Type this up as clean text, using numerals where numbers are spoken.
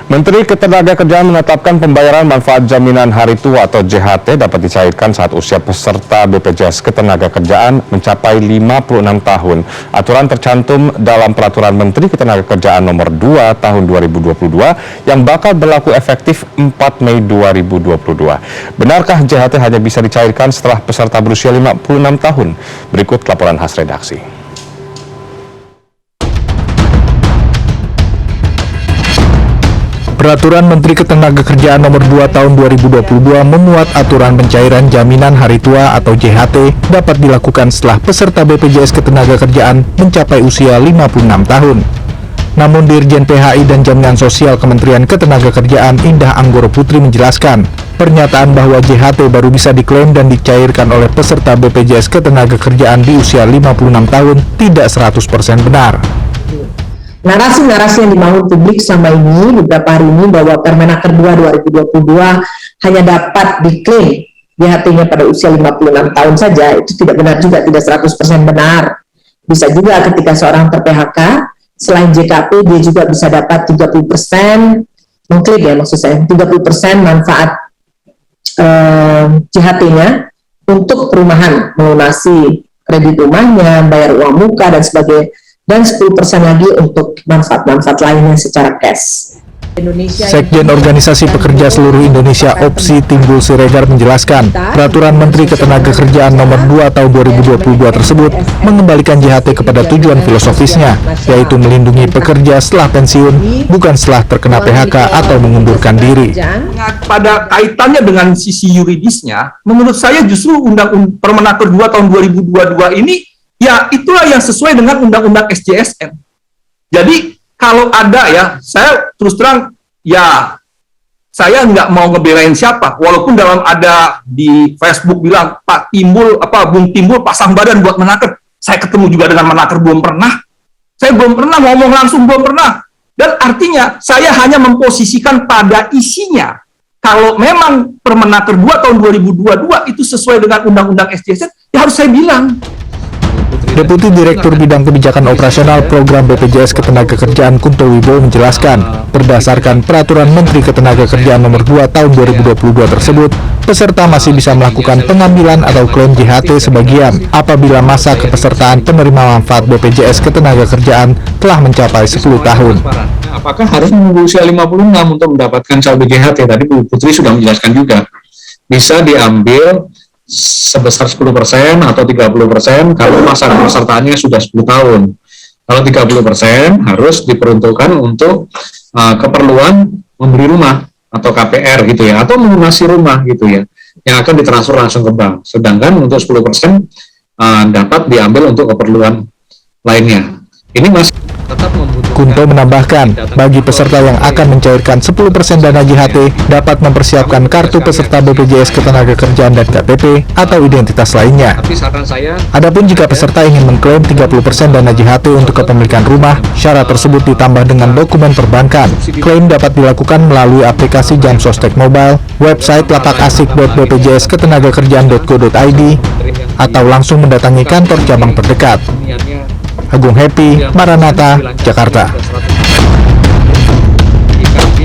Menteri Ketenagakerjaan menetapkan pembayaran manfaat jaminan hari tua atau JHT dapat dicairkan saat usia peserta BPJS Ketenagakerjaan mencapai 56 tahun. Aturan tercantum dalam Peraturan Menteri Ketenagakerjaan Nomor 2 Tahun 2022 yang bakal berlaku efektif 4 Mei 2022. Benarkah JHT hanya bisa dicairkan setelah peserta berusia 56 tahun? Berikut laporan khas redaksi. Peraturan Menteri Ketenagakerjaan Nomor 2 Tahun 2022 memuat aturan pencairan jaminan hari tua atau JHT dapat dilakukan setelah peserta BPJS Ketenagakerjaan mencapai usia 56 tahun. Namun Dirjen PHI dan Jaminan Sosial Kementerian Ketenagakerjaan Indah Anggoro Putri menjelaskan, pernyataan bahwa JHT baru bisa diklaim dan dicairkan oleh peserta BPJS Ketenagakerjaan di usia 56 tahun tidak 100% benar. Narasi-narasi yang dibangun publik selama ini beberapa hari ini bahwa Permenaker 2 2022 hanya dapat diklaim JHT-nya pada usia 56 tahun saja, itu tidak benar juga, tidak 100% benar. Bisa juga ketika seorang ter-PHK, selain JKP dia juga bisa dapat 30% mengklaim, ya maksud saya 30% manfaat JHT-nya untuk perumahan, melunasi kredit rumahnya, bayar uang muka dan sebagainya, dan 10% lagi untuk manfaat-manfaat lainnya secara cash. Sekjen Organisasi Pekerja Seluruh Indonesia OPSI Timbul Siregar menjelaskan, Peraturan Menteri Ketenagakerjaan Nomor 2 Tahun 2022 tersebut mengembalikan JHT kepada tujuan filosofisnya, yaitu melindungi pekerja setelah pensiun, bukan setelah terkena PHK atau mengundurkan diri. Pada kaitannya dengan sisi yuridisnya, menurut saya justru Permenaker 2 Tahun 2022 ini ya itulah yang sesuai dengan Undang-Undang SJSN. Jadi kalau ada ya, saya terus terang ya saya nggak mau ngebelain siapa, walaupun dalam ada di Facebook bilang Pak Timbul Bung Timbul pasang badan buat Menaker. Saya ketemu juga dengan Menaker belum pernah. Saya belum pernah ngomong langsung, belum pernah. Dan artinya saya hanya memposisikan pada isinya. Kalau memang Permenaker 2 Tahun 2022 itu sesuai dengan Undang-Undang SJSN, ya harus saya bilang. Deputi Direktur Bidang Kebijakan Operasional Program BPJS Ketenagakerjaan Kunto Wibowo menjelaskan, berdasarkan Peraturan Menteri Ketenagakerjaan Nomor 2 Tahun 2022 tersebut, peserta masih bisa melakukan pengambilan atau klaim JHT sebagian apabila masa kepesertaan penerima manfaat BPJS Ketenagakerjaan telah mencapai 10 tahun. Apakah harus menunggu usia 56 untuk mendapatkan saldo JHT? Tadi Bu Putri sudah menjelaskan juga. Bisa diambil sebesar 10% atau 30% kalau masa pesertaannya sudah 10 tahun. Kalau 30% harus diperuntukkan untuk keperluan membeli rumah atau KPR gitu ya, atau melunasi rumah gitu ya, yang akan ditransfer langsung ke bank. Sedangkan untuk 10% dapat diambil untuk keperluan lainnya. Ini masih tetap membutuhkan. Kunto menambahkan, bagi peserta yang akan mencairkan 10% dana JHT dapat mempersiapkan kartu peserta BPJS Ketenagakerjaan dan KTP atau identitas lainnya. Adapun jika peserta ingin mengklaim 30% dana JHT untuk kepemilikan rumah, syarat tersebut ditambah dengan dokumen perbankan. Klaim dapat dilakukan melalui aplikasi Jamsostek Mobile, website lapakasik.bpjsketenagakerjaan.go.id, atau langsung mendatangi kantor cabang terdekat. Agung Happy, Maranatha, Jakarta.